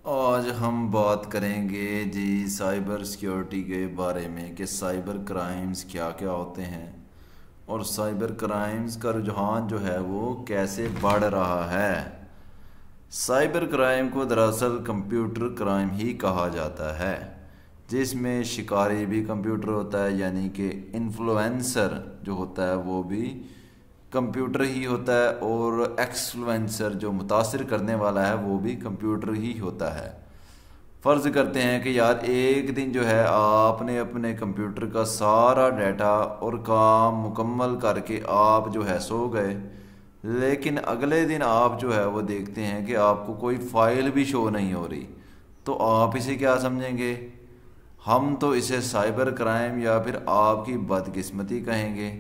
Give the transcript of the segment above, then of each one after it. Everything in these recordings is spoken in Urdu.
آج ہم بات کریں گے جی سائبر سیکیورٹی کے بارے میں کہ سائبر کرائمز کیا کیا ہوتے ہیں اور سائبر کرائمز کا رجحان جو ہے وہ کیسے بڑھ رہا ہے۔ سائبر کرائم کو دراصل کمپیوٹر کرائم ہی کہا جاتا ہے، جس میں شکاری بھی کمپیوٹر ہوتا ہے، یعنی کہ انفلوئنسر جو ہوتا ہے وہ بھی کمپیوٹر ہی ہوتا ہے، اور ایکسفلوئنسر جو متاثر کرنے والا ہے وہ بھی کمپیوٹر ہی ہوتا ہے۔ فرض کرتے ہیں کہ یار ایک دن جو ہے آپ نے اپنے کمپیوٹر کا سارا ڈیٹا اور کام مکمل کر کے آپ جو ہے سو گئے، لیکن اگلے دن آپ جو ہے وہ دیکھتے ہیں کہ آپ کو کوئی فائل بھی شو نہیں ہو رہی، تو آپ اسے کیا سمجھیں گے؟ ہم تو اسے سائبر کرائم یا پھر آپ کی بدقسمتی کہیں گے۔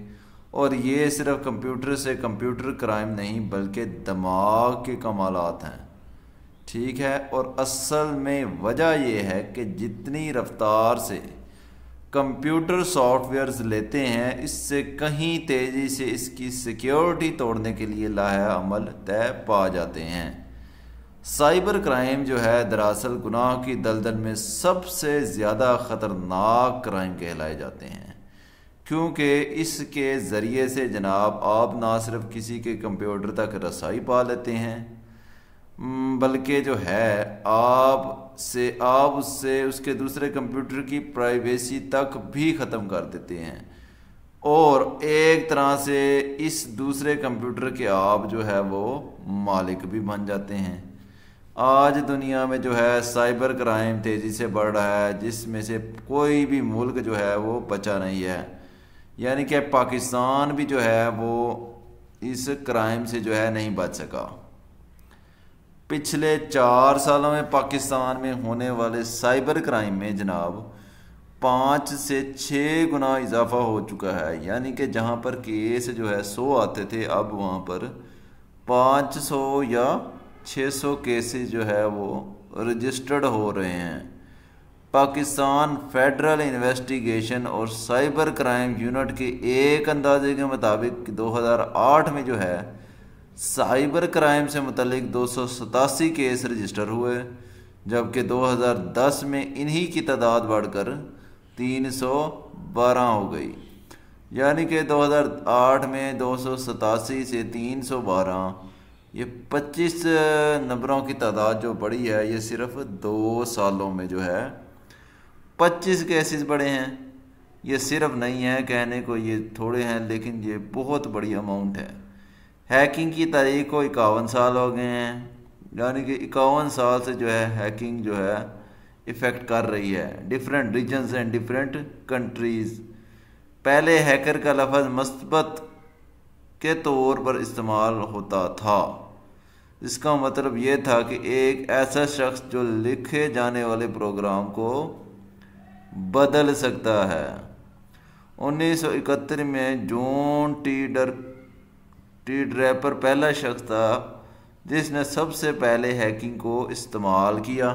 اور یہ صرف کمپیوٹر سے کمپیوٹر کرائم نہیں بلکہ دماغ کے کمالات ہیں، ٹھیک ہے۔ اور اصل میں وجہ یہ ہے کہ جتنی رفتار سے کمپیوٹر سافٹ ویئرز لیتے ہیں، اس سے کہیں تیزی سے اس کی سیکیورٹی توڑنے کے لیے لاہے عمل طے پا جاتے ہیں۔ سائبر کرائم جو ہے دراصل گناہ کی دلدل میں سب سے زیادہ خطرناک کرائم کہلائے جاتے ہیں، کیونکہ اس کے ذریعے سے جناب آپ نہ صرف کسی کے کمپیوٹر تک رسائی پا لیتے ہیں، بلکہ جو ہے آپ اس سے اس کے دوسرے کمپیوٹر کی پرائیویسی تک بھی ختم کر دیتے ہیں، اور ایک طرح سے اس دوسرے کمپیوٹر کے آپ جو ہے وہ مالک بھی بن جاتے ہیں۔ آج دنیا میں جو ہے سائبر کرائم تیزی سے بڑھ رہا ہے، جس میں سے کوئی بھی ملک جو ہے وہ بچا نہیں ہے، یعنی کہ پاکستان بھی جو ہے وہ اس کرائم سے جو ہے نہیں بچ سکا۔ پچھلے 4 سالوں میں پاکستان میں ہونے والے سائبر کرائم میں جناب 5 سے 6 گنا اضافہ ہو چکا ہے، یعنی کہ جہاں پر کیس جو ہے 100 آتے تھے، اب وہاں پر 500 یا 600 کیسز جو ہے وہ رجسٹرڈ ہو رہے ہیں۔ پاکستان فیڈرل انویسٹیگیشن اور سائبر کرائم یونٹ کے ایک اندازے کے مطابق 2008 میں جو ہے سائبر کرائم سے متعلق 287 کیس رجسٹر ہوئے، جبکہ 2010 میں انہی کی تعداد بڑھ کر 312 ہو گئی، یعنی کہ 2008 میں 287 سے 312، یہ 25 نمبروں کی تعداد جو بڑھی ہے، یہ صرف 2 سالوں میں جو ہے 25 کیسز بڑھے ہیں۔ یہ صرف نہیں ہے کہنے کو یہ تھوڑے ہیں، لیکن یہ بہت بڑی اماؤنٹ ہے۔ ہیکنگ کی تاریخ کو 51 سال ہو گئے ہیں، یعنی کہ 51 سال سے جو ہے ہیکنگ جو ہے افیکٹ کر رہی ہے different regions and different countries. پہلے ہیکر کا لفظ مثبت کے طور پر استعمال ہوتا تھا، اس کا مطلب یہ تھا کہ ایک ایسا شخص جو لکھے جانے والے پروگرام کو بدل سکتا ہے۔ 1971 میں جون ٹی ڈریپر پہلا شخص تھا جس نے سب سے پہلے ہیکنگ کو استعمال کیا۔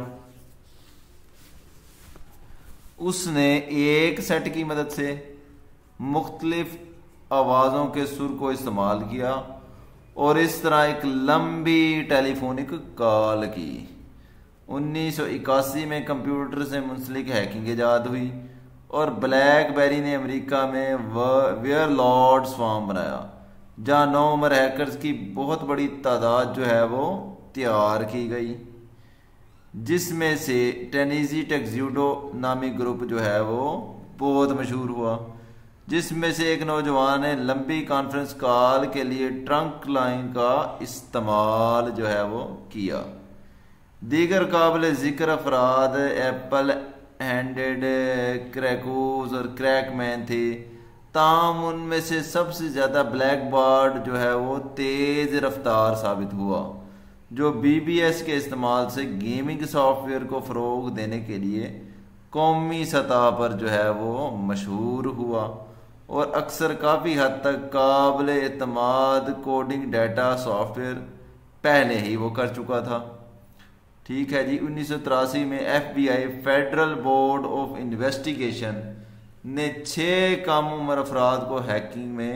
اس نے ایک سیٹ کی مدد سے مختلف آوازوں کے سر کو استعمال کیا اور اس طرح ایک لمبی ٹیلی فونک کال کی۔ 1981 میں کمپیوٹر سے منسلک ہیکنگ ایجاد ہوئی اور بلیک بیری نے امریکہ میں ویئر لارڈ سوارم بنایا، جہاں نوعمر ہیکرز کی بہت بڑی تعداد جو ہے وہ تیار کی گئی، جس میں سے ٹینیزی ٹیکزیوڈو نامی گروپ جو ہے وہ بہت مشہور ہوا، جس میں سے ایک نوجوان نے لمبی کانفرنس کال کے لیے ٹرنک لائن کا استعمال جو ہے وہ کیا۔ دیگر قابل ذکر افراد ایپل ہینڈڈ کریکوز اور کریک مین تھے، تاہم ان میں سے سب سے زیادہ بلیک بارڈ جو ہے وہ تیز رفتار ثابت ہوا، جو بی بی ایس کے استعمال سے گیمنگ سافٹ ویئر کو فروغ دینے کے لیے قومی سطح پر جو ہے وہ مشہور ہوا، اور اکثر کافی حد تک قابل اعتماد کوڈنگ ڈیٹا سافٹ ویئر پہلے ہی وہ کر چکا تھا۔ ٹھیک ہے جی۔ 1983 میں F B I federal board of investigation نے 6 کم عمر افراد کو ہیکنگ میں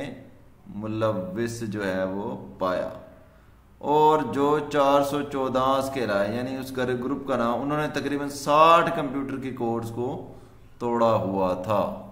ملوث جو ہے وہ پایا، اور جو 414 کے رائے یعنی اس گروپ کا نام، انہوں نے تقریباً 60 کمپیوٹر کے کوڈز کو توڑا ہوا تھا۔